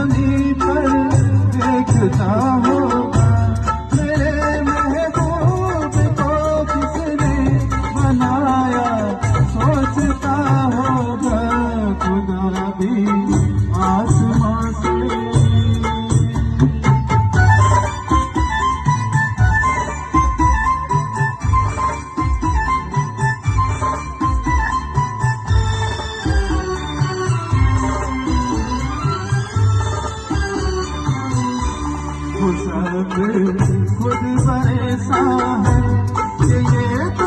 जमीन पर देखता होगा, मेरे महबूब को किसने बनाया सोचता होगा, खुदा भी आसमां से। वो सब खुद परेशान है कि ये तो